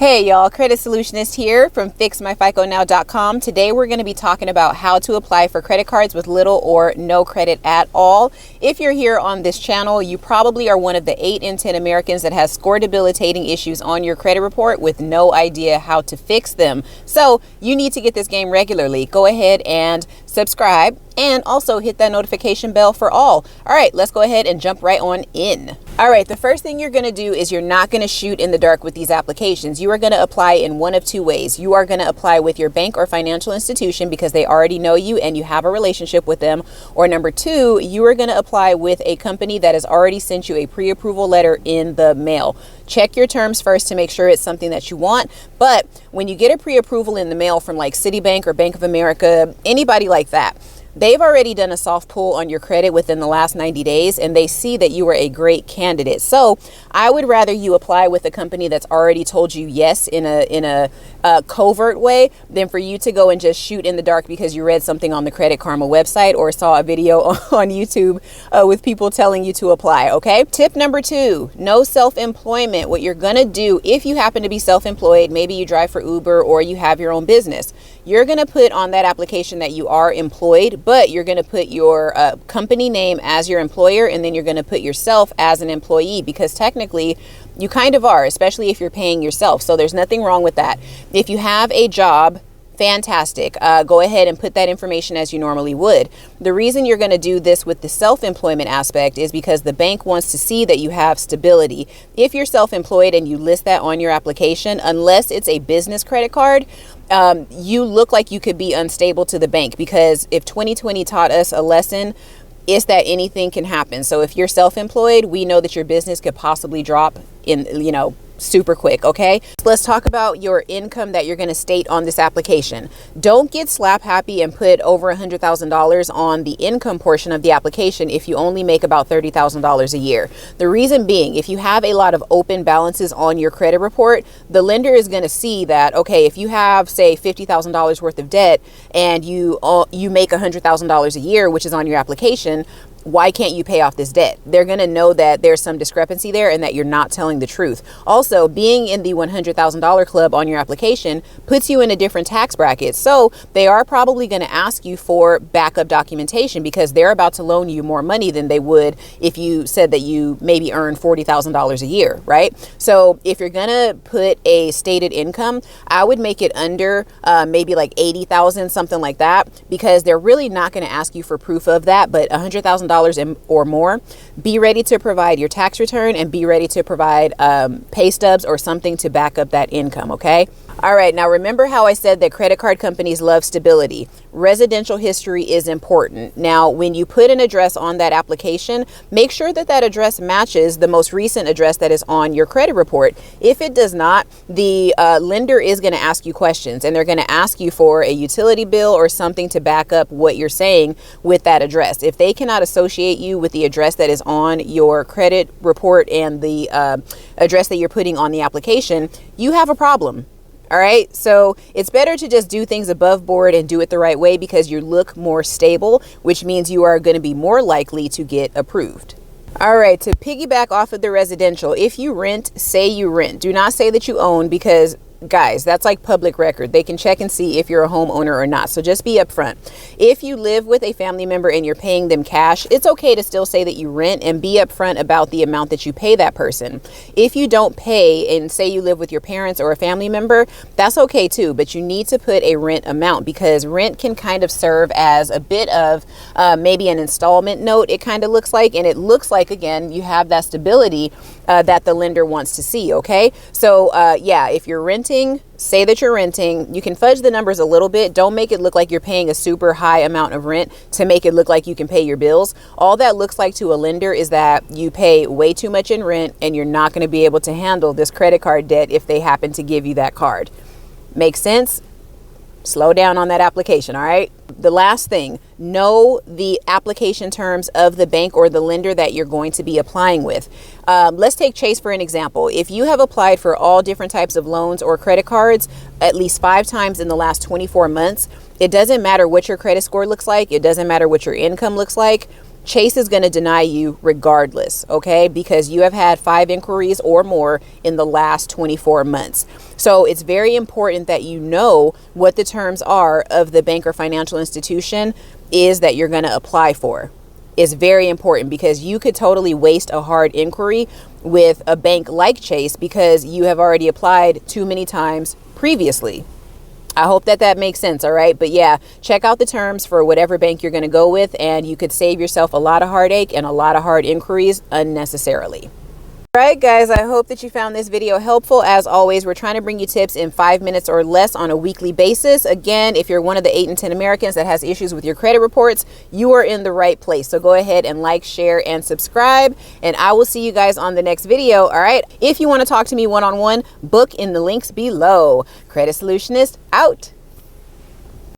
Hey y'all, Credit Solutionist here from FixMyFICONow.com. Today we're going to be talking about how to apply for credit cards with little or no credit at all. If you're here on this channel, you probably are one of the 8 in 10 Americans that has score debilitating issues on your credit report with no idea how to fix them. So you need to get this game regularly. Go ahead and subscribe and also hit that notification bell for all. All right, let's go ahead and jump right on in. All right, the first thing you're going to do is you're not going to shoot in the dark with these applications. You are going to apply in one of two ways. You are going to apply with your bank or financial institution because they already know you and you have a relationship with them. Or number 2, you are going to apply with a company that has already sent you a pre-approval letter in the mail. Check your terms first to make sure it's something that you want. But when you get a pre-approval in the mail from like Citibank or Bank of America, anybody like that, they've already done a soft pull on your credit within the last 90 days and they see that you are a great candidate. So I would rather you apply with a company that's already told you yes in a covert way than for you to go and just shoot in the dark because you read something on the Credit Karma website or saw a video on YouTube with people telling you to apply. Okay. Tip number 2, no self-employment. What you're going to do if you happen to be self-employed, maybe you drive for Uber or you have your own business, you're going to put on that application that you are employed, but you're going to put your company name as your employer and then you're going to put yourself as an employee because technically you kind of are, especially if you're paying yourself. So there's nothing wrong with that. If you have a job, fantastic. Go ahead and put that information as you normally would. The reason you're going to do this with the self-employment aspect is because the bank wants to see that you have stability. If you're self-employed and you list that on your application, unless it's a business credit card, you look like you could be unstable to the bank because if 2020 taught us a lesson, is that anything can happen. So if you're self-employed, we know that your business could possibly drop in, super quick. Okay, let's talk about your income that you're going to state on this application. Don't get slap happy and put over $100,000 on the income portion of the application if you only make about $30,000 a year. The reason being, if you have a lot of open balances on your credit report, the lender is going to see that, okay, if you have say $50,000 worth of debt and you make $100,000 a year, which is on your application, why can't you pay off this debt? They're going to know that there's some discrepancy there and that you're not telling the truth. Also, being in the $100,000 club on your application puts you in a different tax bracket. So they are probably going to ask you for backup documentation because they're about to loan you more money than they would if you said that you maybe earn $40,000 a year, right? So if you're going to put a stated income, I would make it under maybe like 80,000, something like that, because they're really not going to ask you for proof of that, but $100,000 or more. Be ready to provide your tax return and be ready to provide pay stubs or something to back up that income. Okay. All right. Now, remember how I said that credit card companies love stability. Residential history is important. Now, when you put an address on that application, make sure that that address matches the most recent address that is on your credit report. If it does not, the lender is going to ask you questions and they're going to ask you for a utility bill or something to back up what you're saying with that address. If they cannot associate you with the address that is on your credit report and the address that you're putting on the application, you have a problem. All right. So it's better to just do things above board and do it the right way because you look more stable, which means you are going to be more likely to get approved. All right. To piggyback off of the residential, if you rent, say you rent. Do not say that you own because guys, that's like public record. They can check and see if you're a homeowner or not. So just be upfront. If you live with a family member and you're paying them cash, it's okay to still say that you rent and be upfront about the amount that you pay that person. If you don't pay and say you live with your parents or a family member, that's okay too. But you need to put a rent amount because rent can kind of serve as a bit of maybe an installment note. It kind of looks like, and it looks like, again, you have that stability that the lender wants to see. Okay. So yeah, if you're renting, say that you're renting. You can fudge the numbers a little bit. Don't make it look like you're paying a super high amount of rent to make it look like you can pay your bills. All that looks like to a lender is that you pay way too much in rent and you're not going to be able to handle this credit card debt if they happen to give you that card. Make sense? Slow down on that application. All right. The last thing, know the application terms of the bank or the lender that you're going to be applying with. Let's take Chase for an example. If you have applied for all different types of loans or credit cards at least 5 times in the last 24 months, it doesn't matter what your credit score looks like. It doesn't matter what your income looks like. Chase is going to deny you regardless, okay? Because you have had 5 inquiries or more in the last 24 months. So it's very important that you know what the terms are of the bank or financial institution is that you're going to apply for. It's very important because you could totally waste a hard inquiry with a bank like Chase because you have already applied too many times previously. I hope that makes sense. All right. But yeah, check out the terms for whatever bank you're going to go with, and you could save yourself a lot of heartache and a lot of hard inquiries unnecessarily. All right, guys, I hope that you found this video helpful. As always, we're trying to bring you tips in 5 minutes or less on a weekly basis. Again, if you're one of the 8 in 10 Americans that has issues with your credit reports, you are in the right place. So go ahead and like, share, and subscribe, and I will see you guys on the next video. All right. If you want to talk to me one-on-one, book in the links below. Credit Solutionist out.